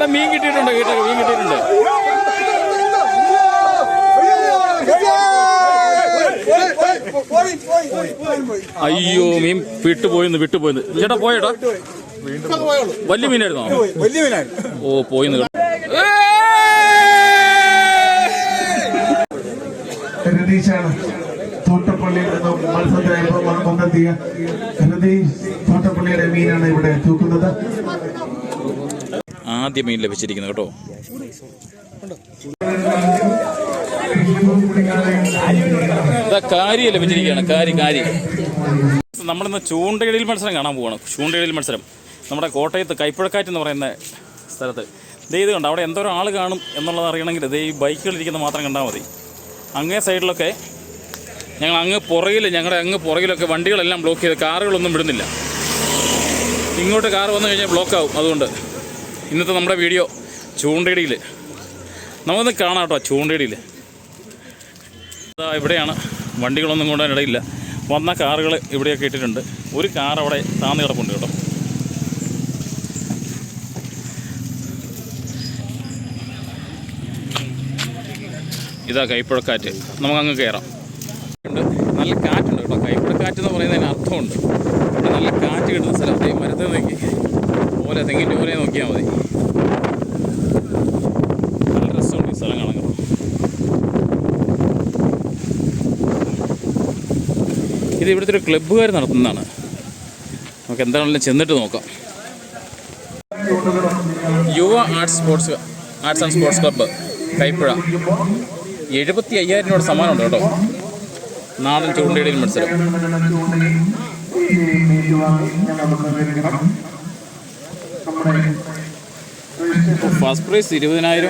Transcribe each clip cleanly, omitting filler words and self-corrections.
ഇവിടെ മീൻ കിട്ടിയിട്ടുണ്ട് കേട്ടോ, മീൻ കിട്ടിയിട്ടുണ്ട്. അയ്യോ, മീൻ വിട്ടുപോയിന്ന് ചേട്ടാ. പോയേട്ടാ, വലിയ മീനായിരുന്നോ? വലിയ മീനായിരുന്നു. ഓ, പോയിന്ന് കേട്ടോ. തോട്ടപ്പള്ളിയിൽ നിന്നും മത്സരത്തിനായി കൊണ്ടെത്തിയ തോട്ടപ്പള്ളിയുടെ മീനാണ് ഇവിടെ തൂക്കുന്നത്. ആദ്യ മീൻ ലഭിച്ചിരിക്കുന്നു കേട്ടോ. കാരി ലഭിച്ചിരിക്കുകയാണ്. കാരി. നമ്മളിന്ന് ചൂണ്ടയിടൽ മത്സരം കാണാൻ പോവാണ്. ചൂണ്ടയിടൽ മത്സരം നമ്മുടെ കോട്ടയത്ത് കൈപ്പുഴക്കാറ്റ് എന്ന് പറയുന്ന സ്ഥലത്ത്. ഇത് കണ്ടോ, അവിടെ എന്തോരം ആൾ കാണും എന്നുള്ളത് അറിയണമെങ്കിൽ ഈ ബൈക്കുകളിരിക്കുന്ന മാത്രം കണ്ടാൽ മതി. അങ്ങേ സൈഡിലൊക്കെ ഞങ്ങളുടെ അങ്ങ് പുറകിലൊക്കെ വണ്ടികളെല്ലാം ബ്ലോക്ക് ചെയ്ത്, കാറുകളൊന്നും വിടുന്നില്ല. ഇങ്ങോട്ട് കാർ വന്നു കഴിഞ്ഞാൽ ബ്ലോക്കാവും. അതുകൊണ്ട് ഇന്നത്തെ നമ്മുടെ വീഡിയോ ചൂണ്ടയിടയിൽ നമുക്കൊന്ന് കാണാം കേട്ടോ. ചൂണ്ടയിടയിൽ ഇവിടെയാണ്, വണ്ടികളൊന്നും കൊണ്ടുവരാനിടയില്ല. വന്ന കാറുകൾ ഇവിടെയൊക്കെ ഇട്ടിട്ടുണ്ട്. ഒരു കാർ അവിടെ താന്ന് കിടപ്പുണ്ട് കേട്ടോ. ഇതാ കൈപ്പുഴക്കാറ്റ്. നമുക്കങ്ങ് കയറാം. നല്ല കാറ്റുണ്ട് കേട്ടോ. കൈപ്പുഴക്കാറ്റ് എന്ന് പറയുന്നതിന് അർത്ഥമുണ്ട്. ഇവിടെ നല്ല കാറ്റ് കിട്ടുന്ന സ്ഥലത്ത് ഈ മരത്തെ നോക്കി പോലെ, തെങ്ങിൻ്റെ പോലെ നോക്കിയാൽ മതി. നല്ല രസമുണ്ട് ഈ സ്ഥലം കാണാൻ കേട്ടോ. ഇത് ഇവിടുത്തെ ഒരു ക്ലബ്ബുകാർ നടത്തുന്നതാണ്. നമുക്ക് എന്താണെങ്കിലും ചെന്നിട്ട് നോക്കാം. യുവ arts and sports club Kaipuzha. 75,000 രൂപയുടെ സമ്മാനമുണ്ട് കേട്ടോ. നാടൻ ചൂണ്ടയിടൽ മത്സരം. First prize 20,000,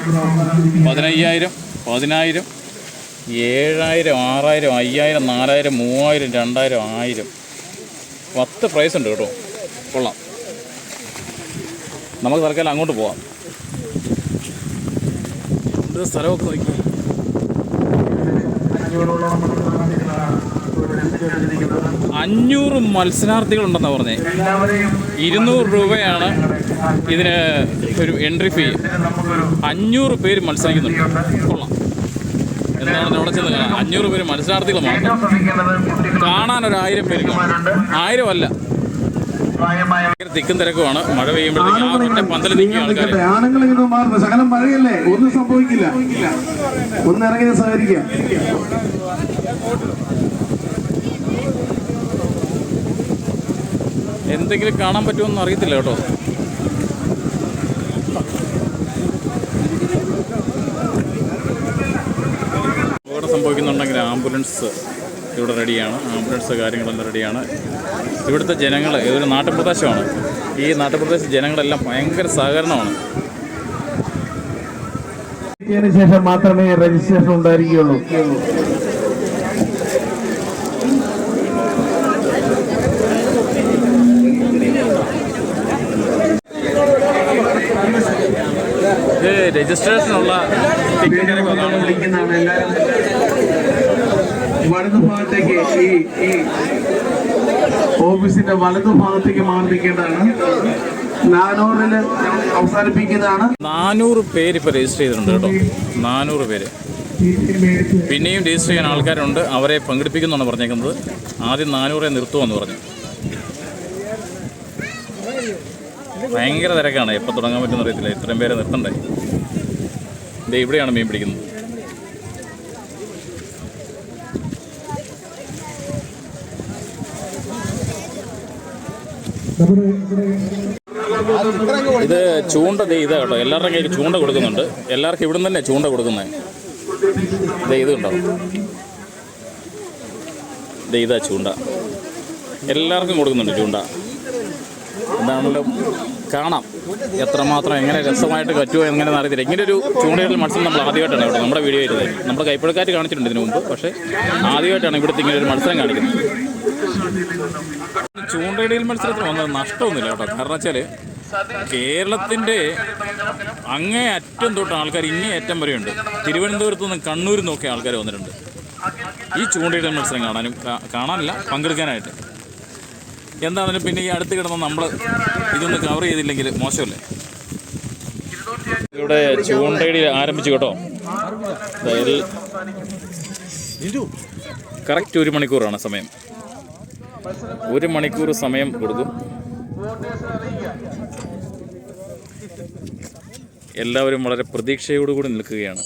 15,000, 10,000, 7,000, 6,000, 5,000, 4,000, 3,000, 2,000, 1,000. 10 പ്രൈസ് ഉണ്ട് കേട്ടോ. കൊള്ളാം. നമുക്ക് തൽക്കാലം അങ്ങോട്ട് പോവാം. സ്ഥലമൊക്കെ നോക്കി. 500 മത്സരാർത്ഥികളുണ്ടെന്നാണ് പറഞ്ഞത്. 200 രൂപയാണ് ഇതിന് ഒരു എൻട്രി ഫീ. 500 പേര് മത്സരിക്കുന്നുണ്ട്. കൊള്ളാം. എന്താണ് അവിടെ ചെന്ന് കാണാൻ? 500 പേര് മത്സരാർത്ഥികൾ മാത്രം. കാണാൻ ഒരു 1000 പേര്. 1000 അല്ല, തിക്കും തിരക്കുമാണ്. മഴ പെയ്യുമ്പോഴത്തേക്ക് പന്തൽ നിൽക്കുക ആൾക്കാർ. ശകലം മഴയല്ലേ, ഒന്നും സംഭവിക്കില്ല. ഒന്നിറങ്ങി സഹകരിക്കാം. എന്തെങ്കിലും കാണാൻ പറ്റുമെന്ന് അറിയത്തില്ല കേട്ടോ. ഇവിടെ സംഭവിക്കുന്നുണ്ടെങ്കിൽ ആംബുലൻസ് ഇവിടെ റെഡിയാണ്. ആംബുലൻസ് കാര്യങ്ങളെല്ലാം റെഡിയാണ്. ഇവിടുത്തെ ജനങ്ങൾ, ഇതൊരു നാട്ടുപ്രദേശമാണ്. ഈ നാട്ടുപ്രദേശ ജനങ്ങളെല്ലാം ഭയങ്കര സഹകരണമാണ്. ശേഷം മാത്രമേ രജിസ്ട്രേഷൻ ഉണ്ടായിരിക്കുകയുള്ളൂ. രജിസ്ട്രേഷനുള്ള വലതുഭാഗത്തേക്ക്, ഈ ഓഫീസിന്റെ വലതുഭാഗത്തേക്ക് മാറി നിൽക്കേണ്ടതാണ്. 400 അവസാനിപ്പിക്കുന്നതാണ്. 400 പേര് ഇപ്പോൾ രജിസ്റ്റർ ചെയ്തിട്ടുണ്ട് കേട്ടോ. 400 പേര്. പിന്നെയും രജിസ്റ്റർ ചെയ്യാൻ ആൾക്കാരുണ്ട്. അവരെ പങ്കെടുപ്പിക്കുമെന്നാണ് പറഞ്ഞേക്കുന്നത്. ആദ്യം 400 നിർത്തുമെന്ന് പറഞ്ഞു. ഭയങ്കര തിരക്കാണ്. എപ്പോൾ തുടങ്ങാൻ പറ്റുമെന്ന് അറിയത്തില്ല. ഇത്രയും പേരെ നിർത്തണ്ടേ. ഇവിടെയാണ് മീൻ പിടിക്കുന്നത്. ഇത് ചൂണ്ട ഇതാ കേട്ടോ. എല്ലാവരുടെ കയ്യിൽ ചൂണ്ട കൊടുക്കുന്നുണ്ട്. എല്ലാവർക്കും ഇവിടെ നിന്ന് തന്നെ ചൂണ്ട കൊടുക്കുന്നത്. ഇത് കണ്ടോ, ഇതാ ചൂണ്ട. എല്ലാവർക്കും കൊടുക്കുന്നുണ്ട് ചൂണ്ട. എന്താണല്ലോ കാണാം എത്രമാത്രം എങ്ങനെ രസമായിട്ട് പറ്റുമോ എങ്ങനെയെന്ന് അറിയത്തില്ല. ഇങ്ങനൊരു ചൂണ്ടയിടൽ മത്സരം നമ്മൾ ആദ്യമായിട്ടാണ് ഇവിടെ നമ്മുടെ വീഡിയോ വരുന്നത്. നമ്മുടെ കൈപ്പുഴക്കാറ്റ് കാണിച്ചിട്ടുണ്ട് ഇതിനു മുമ്പ്. പക്ഷേ ആദ്യമായിട്ടാണ് ഇവിടുത്തെ ഇങ്ങനൊരു മത്സരം കാണിക്കുന്നത്. ചൂണ്ടയിടൽ മത്സരത്തിന് വന്നത് നഷ്ടമൊന്നുമില്ല കേട്ടോ. കാരണം വെച്ചാൽ കേരളത്തിൻ്റെ അങ്ങേ അറ്റം തൊട്ട് ആൾക്കാർ ഇങ്ങേ അറ്റം വരെയുണ്ട്. തിരുവനന്തപുരത്ത് നിന്ന് കണ്ണൂരിൽ നിന്നൊക്കെ ആൾക്കാർ വന്നിട്ടുണ്ട് ഈ ചൂണ്ടയിടൽ മത്സരം കാണാനല്ല പങ്കെടുക്കാനായിട്ട്. എന്താണെങ്കിലും പിന്നെ ഈ അടുത്ത് കിടന്ന് നമ്മൾ ഇതൊന്ന് കവർ ചെയ്തില്ലെങ്കിൽ മോശമല്ലേ. ഇവിടെ ചൂണ്ടയിടി ആരംഭിച്ചു കേട്ടോ. അതായത് കറക്റ്റ് 1 മണിക്കൂറാണ് സമയം. 1 മണിക്കൂർ സമയം കൊടുക്കും. എല്ലാവരും വളരെ പ്രതീക്ഷയോടുകൂടി നിൽക്കുകയാണ്.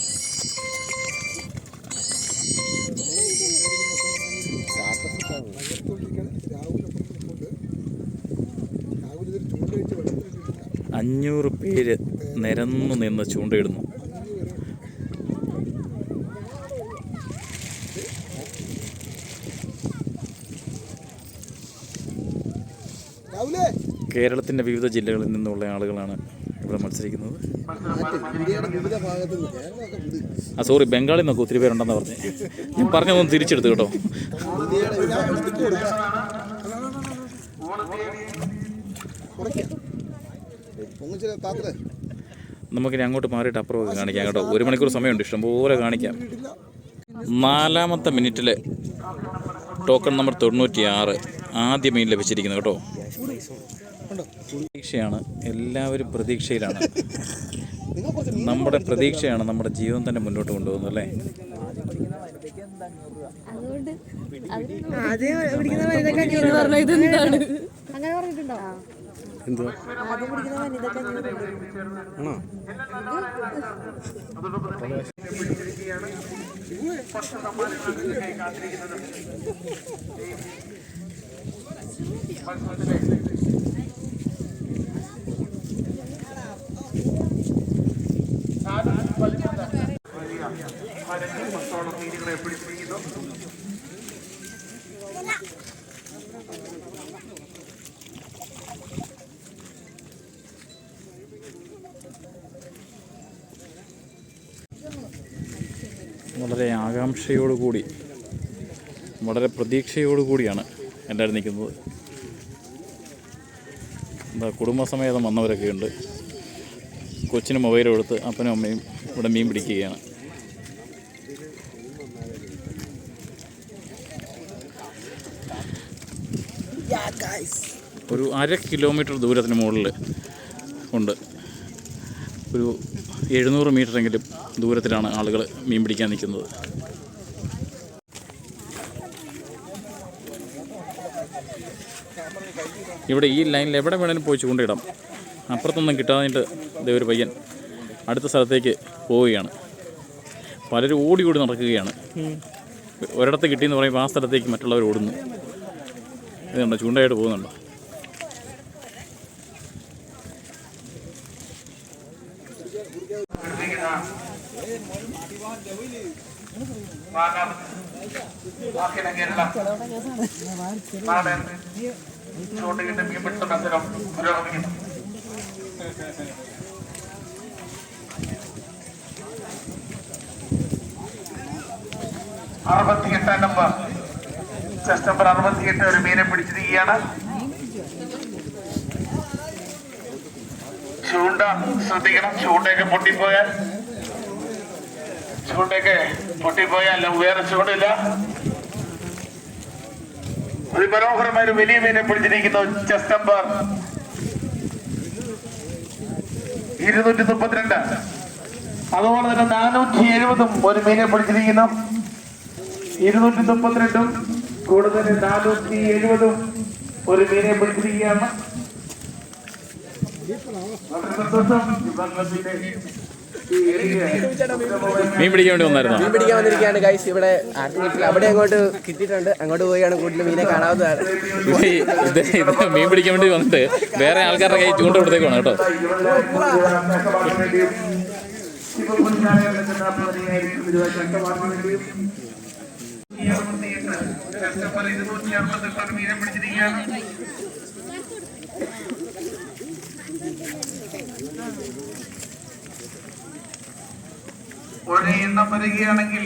അഞ്ഞൂറ് പേര് നിരന്നു നിന്ന് ചൂണ്ടയിടുന്നു. കേരളത്തിൻ്റെ വിവിധ ജില്ലകളിൽ നിന്നുള്ള ആളുകളാണ് ഇവിടെ മത്സരിക്കുന്നത്. സോറി, ബംഗാളിൽ നിന്നൊക്കെ ഒത്തിരി പേരുണ്ടെന്ന് പറഞ്ഞ് ഞാൻ പറഞ്ഞതൊന്ന് തിരിച്ചെടുത്തു കേട്ടോ. നമുക്കിനി അങ്ങോട്ട് മാറിയിട്ട് അപ്പുറമൊക്കെ കാണിക്കാം കേട്ടോ. 1 മണിക്കൂർ സമയമുണ്ട്, ഇഷ്ടംപോലെ കാണിക്കാം. 4ാമത്തെ മിനിറ്റിൽ ടോക്കൺ നമ്പർ 96 ആദ്യ മീൻ ലഭിച്ചിരിക്കുന്നത് കേട്ടോ. പ്രതീക്ഷയാണ്, എല്ലാവരും പ്രതീക്ഷയിലാണ്. നമ്മുടെ പ്രതീക്ഷയാണ് നമ്മുടെ ജീവിതം തന്നെ മുന്നോട്ട് കൊണ്ടുപോകുന്നത് അല്ലേ. എന്തുവാ വളരെ ആകാംക്ഷയോടുകൂടി, വളരെ പ്രതീക്ഷയോടുകൂടിയാണ് എല്ലാവരും നിൽക്കുന്നത്. എന്താ, കുടുംബസമേതം വന്നവരൊക്കെ ഉണ്ട്. കൊച്ചിന് മൊബൈൽ കൊടുത്ത് അപ്പനും അമ്മയും ഇവിടെ മീൻ പിടിക്കുകയാണ്. ഒരു 1/2 കിലോമീറ്റർ ദൂരത്തിന് മുകളിൽ ഉണ്ട്. ഒരു 700 മീറ്ററെങ്കിലും ദൂരത്തിലാണ് ആളുകൾ മീൻ പിടിക്കാൻ നിൽക്കുന്നത്. ഇവിടെ ഈ ലൈനിൽ എവിടെ വേണേലും പോയി ചൂണ്ടയിടാം. അപ്പുറത്തൊന്നും കിട്ടാതിട്ട് ഇതേ ഒരു പയ്യൻ അടുത്ത സ്ഥലത്തേക്ക് പോവുകയാണ്. പലരും ഓടി ഓടി നടക്കുകയാണ്. ഒരിടത്ത് കിട്ടിയെന്ന് പറയുമ്പോൾ ആ സ്ഥലത്തേക്ക് മറ്റുള്ളവർ ഓടുന്നു. ഇതുണ്ടോ, ചൂണ്ടയായിട്ട് പോകുന്നുണ്ടോ. ചൂണ്ടയിട്ട് മീൻപിടുത്ത മത്സരം പുരോഗമിക്കുന്നു. നമ്പർ ചെസ്റ്റ് നമ്പർ 68 ഒരു മീനെ പിടിച്ചിരിക്കുകയാണ്. ചൂണ്ട ശ്രദ്ധിക്കണം, ചൂണ്ടയൊക്കെ പൊട്ടിപ്പോയാൽ വേറെ ചൂണ്ടില്ല. അതിമനോഹരമായ ഒരു വലിയ മീനെ പിടിച്ചിരിക്കുന്നു. Chest number 232. അതുപോലെ തന്നെ 470 ഒരു മീനെ പിടിച്ചിരിക്കുന്നു. 232 കൂടുതൽ 470 ഒരു മീനെ പിടിച്ചിരിക്കുകയാണ്. മീൻ പിടിക്കാൻ വേണ്ടി വന്നായിരുന്നു. മീൻ പിടിക്കാൻ വന്നിരിക്കുകയാണ് ഗൈസ്. ഇവിടെ ആർക്കും കിട്ടില്ല, അവിടെ അങ്ങോട്ട് കിട്ടിയിട്ടുണ്ട്. അങ്ങോട്ട് പോയാണ് കൂടുതൽ മീനെ കാണാവുന്നതാണ്. ഇത് മീൻ പിടിക്കാൻ വേണ്ടി വന്നിട്ട് വേറെ ആൾക്കാരുടെ കൈ ചൂണ്ട കൊടുത്തേക്കാണ് കേട്ടോ. എണ്ണം വരികയാണെങ്കിൽ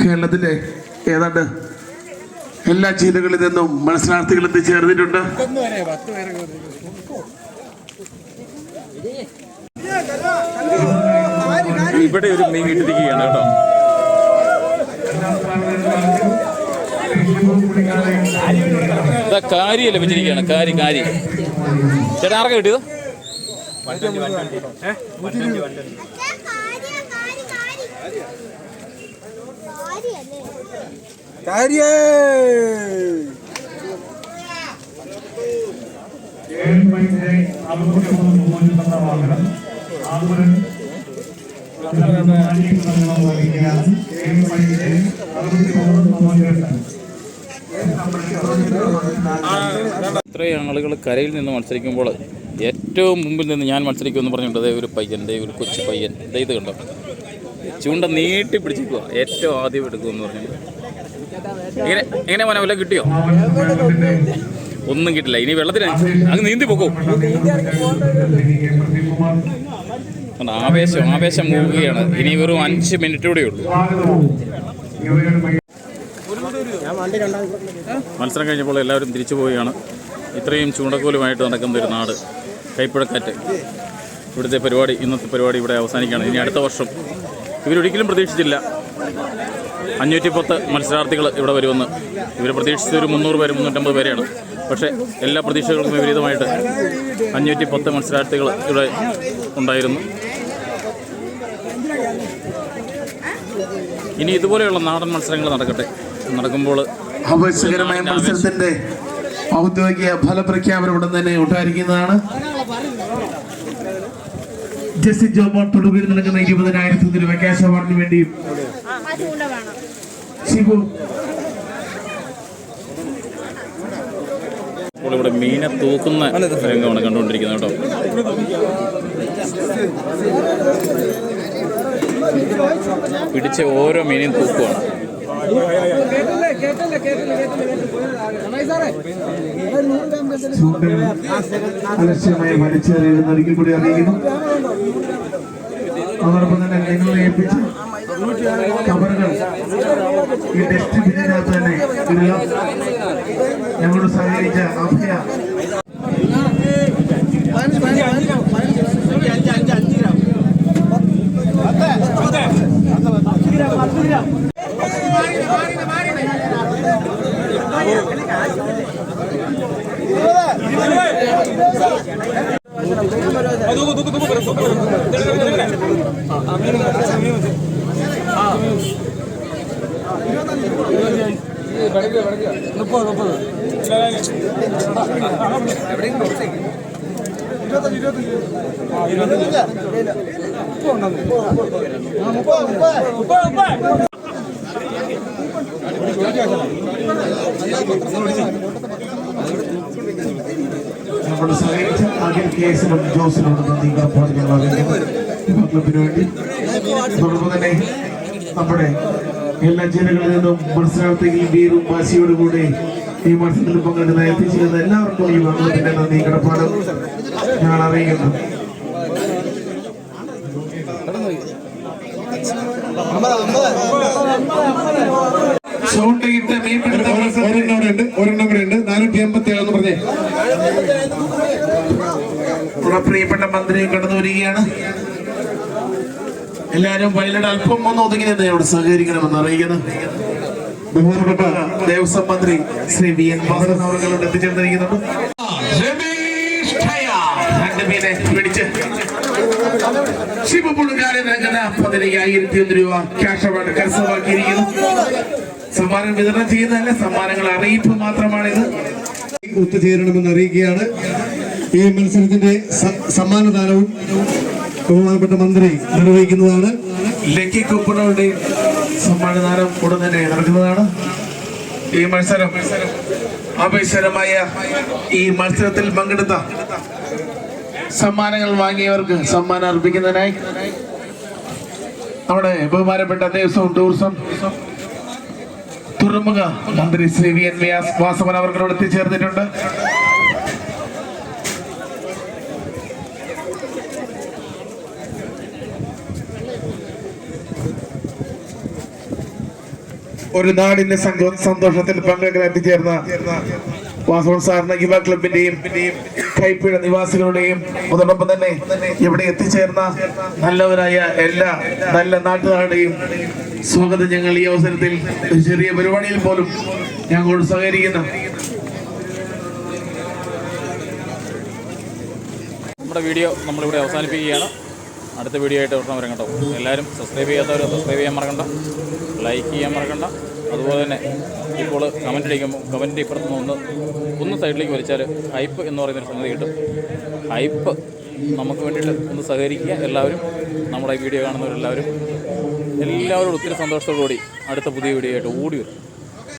കേരളത്തിലെ ഏതാണ്ട് എല്ലാ ജില്ലകളിൽ നിന്നും മത്സരാർത്ഥികൾ എത്തിച്ചേർന്നിട്ടുണ്ട്. ഇവിടെ ഒരു മീൻ കിട്ടിയിരിക്കുകയാണ് കേട്ടോ. കാരി ലഭിച്ചിരിക്കുകയാണ്. കാരി ചേട്ടാ, ആർക്കാ കിട്ടിയത്? ഇത്രയും ആളുകൾ കരയിൽ നിന്ന് മത്സരിക്കുമ്പോൾ ഏറ്റവും മുമ്പിൽ നിന്ന് ഞാൻ മത്സരിക്കുമെന്ന് പറഞ്ഞിട്ടുണ്ട്. അതേ ഒരു പയ്യൻ, ദേ ഒരു കൊച്ചു പയ്യൻ, ഇത് കണ്ടോ, ചൂണ്ട നീട്ടി പിടിച്ചിരിക്കുക, ഏറ്റവും ആദ്യം എടുക്കുമെന്ന് പറഞ്ഞു. എങ്ങനെ മോനെ വല്ല കിട്ടിയോ? ഒന്നും കിട്ടില്ല. ഇനി വെള്ളത്തിന് അങ്ങ് നീന്തി പോക്കോ. ആവേശം മൂവുകയാണ്. ഇനി വെറും 5 മിനിറ്റ് കൂടെ ഉള്ളൂ. മത്സരം കഴിഞ്ഞപ്പോൾ എല്ലാവരും തിരിച്ചു പോവുകയാണ്. ഇത്രയും ചൂണ്ടക്കോലുമായിട്ട് നടക്കുന്ന ഒരു നാട് കൈപ്പുഴക്കാറ്റ്. ഇവിടുത്തെ പരിപാടി, ഇന്നത്തെ പരിപാടി ഇവിടെ അവസാനിക്കുകയാണ്. ഇനി അടുത്ത വർഷം ഇവരൊരിക്കലും പ്രതീക്ഷിച്ചില്ല 510 മത്സരാർത്ഥികൾ ഇവിടെ വരുമെന്ന്. ഇവർ പ്രതീക്ഷിച്ചത് ഒരു 300 പേര് 350 പേരെയാണ്. പക്ഷേ എല്ലാ പ്രതീക്ഷകൾക്കും വിപരീതമായിട്ട് 510 മത്സരാർത്ഥികൾ ഇവിടെ ഉണ്ടായിരുന്നു. ഇനി ഇതുപോലെയുള്ള നാടൻ മത്സരങ്ങൾ നടക്കുമ്പോൾ ആവേശകരമായ മത്സരത്തിന്റെ ഔദ്യോഗിക ഫലപ്രഖ്യാപനം ഉടൻ തന്നെ ഉണ്ടായിരിക്കുന്നതാണ്. ജസ്റ്റിൻ ജോബോൺ തൊടുപുഴ നൽകുന്ന 20,000 രൂപ ക്യാഷ് അവാർഡിന് വേണ്ടി ഷിബു. ഇപ്പോൾ ഇവിടെ മീനെ തൂക്കുന്ന രംഗമാണ് കണ്ടുകൊണ്ടിരിക്കുന്നത് കേട്ടോ. പിടിച്ച ഓരോ മീനെയും തൂക്കുവാണ്. അലക്ഷ്യമായി വലിച്ചെറിയുന്ന ഒരിക്കൽ കൂടി അറിയിക്കുന്നു. അതോടൊപ്പം തന്നെ നിങ്ങളെ ഏൽപ്പിച്ച് കവറുകൾ ഈ ഡസ്റ്റ്ബിന്നിനകത്ത് തന്നെ ഇടുക. ഞങ്ങളോട് സഹകരിച്ച അഭയ നമ്മുടെ സഹകരിച്ച അഖിൽ കേസിനും ജോസിനോട് നന്ദി ക്ലബിന് വേണ്ടി. അതോടൊപ്പം തന്നെ നമ്മുടെ എല്ലാ ജില്ലകളിൽ നിന്നും മത്സരാർത്ഥികൾ വീറും വാശിയോടുകൂടി ഈ മത്സരത്തിൽ പങ്കെടുക്കുന്ന എത്തിച്ചേരുന്ന എല്ലാവർക്കും ഈ ക്ലബിന്റെ നന്ദി കടപ്പാടും ഞങ്ങൾ അറിയിക്കുന്നു. ചൂണ്ടയിട്ട് മീൻപിടുത്ത ഒരെണ്ണം കൂടെ ഉണ്ട്. 487 എന്ന് പറഞ്ഞേ. നമ്മുടെ പ്രിയപ്പെട്ട മന്ത്രി കടന്നു വരികയാണ്. എല്ലാവരും വയലയുടെ അല്പം ഒന്ന് ഒതുങ്ങി നിന്ന് ഇവിടെ സഹകരിക്കണമെന്ന് അറിയിക്കുന്നു. ബഹുമാനപ്പെട്ട ദേവസ്വം മന്ത്രി ശ്രീ വി എൻ വാസവൻ അവരുടെ എത്തിച്ചേർന്നിരിക്കുന്നുണ്ട്. രണ്ടുപേരെ പിടിച്ച് ശിവപുള്ളുകാരെ നൽകുന്ന 15,001 രൂപ ക്യാഷ് അവാർഡ് കരസ്ഥമാക്കിയിരിക്കുന്നു. സമ്മാനം വിതരണം ചെയ്യുന്നതല്ല, സമ്മാനങ്ങൾ അറിയിപ്പ് മാത്രമാണിത്. ഒത്തുചേരണമെന്ന് അറിയിക്കുകയാണ്. ഈ മത്സരത്തിന്റെ സമ്മാനദാനവും ബഹുമാനപ്പെട്ട മന്ത്രി നിർവഹിക്കുന്നതാണ്. ലക്കി കൂപ്പണുകളുടെ സമ്മാനദാനം ഉടൻ തന്നെ നടക്കുന്നതാണ്. ഈ മത്സരം ആവേശകരമായ ഈ മത്സരത്തിൽ പങ്കെടുത്ത സമ്മാനങ്ങൾ വാങ്ങിയവർക്ക് സമ്മാനം അർപ്പിക്കുന്നതിനായി നമ്മുടെ ബഹുമാനപ്പെട്ട ദേവസ്വം ടൂറിസം തുറമുഖ മന്ത്രി ശ്രീ വി എൻ വാസവൻ അവർക്കോട് എത്തിച്ചേർന്നിട്ടുണ്ട്. ഒരു നാടിന്റെ സന്തോഷത്തിൽ പങ്കെടുക്കാൻ എത്തിച്ചേർന്ന വാസവൻ സാറിന് യുവ ക്ലബിന്റെയും കൈപ്പിഴ നിവാസികളുടെയും അതോടൊപ്പം തന്നെ ഇവിടെ എത്തിച്ചേർന്ന നല്ലവരായ എല്ലാ നല്ല നാട്ടുകാരുടെയും സ്വാഗതം ഞങ്ങൾ ഈ അവസരത്തിൽ ചെറിയ പരിപാടിയിൽ പോലും ഞങ്ങളോട് സഹകരിക്കുന്നു. നമ്മുടെ വീഡിയോ നമ്മളിവിടെ അവസാനിപ്പിക്കുകയാണ്. അടുത്ത വീഡിയോ ആയിട്ട് ഉടനെ വരാം കേട്ടോ. എല്ലാവരും സബ്സ്ക്രൈബ് ചെയ്യാത്തവർ സബ്സ്ക്രൈബ് ചെയ്യാൻ മറക്കണ്ട, ലൈക്ക് ചെയ്യാൻ മറക്കണ്ട. അതുപോലെ തന്നെ ഇപ്പോൾ കമൻറ്റ് അടിക്കുമ്പോൾ കമൻറ്റ് ഇപ്പുറത്തുനിന്ന് ഒന്ന് സൈഡിലേക്ക് വലിച്ചാൽ ഹൈപ്പ് എന്ന് പറയുന്നൊരു സംഗതി കിട്ടും. ഹൈപ്പ് നമുക്ക് വേണ്ടിയിട്ട് ഒന്ന് സഹകരിക്കുക. എല്ലാവരും നമ്മുടെ വീഡിയോ കാണുന്നവരെല്ലാവരും എല്ലാവരോടും ഒത്തിരി സന്തോഷത്തോടുകൂടി അടുത്ത പുതിയ വീഡിയോ ആയിട്ട് ഓടി വരും.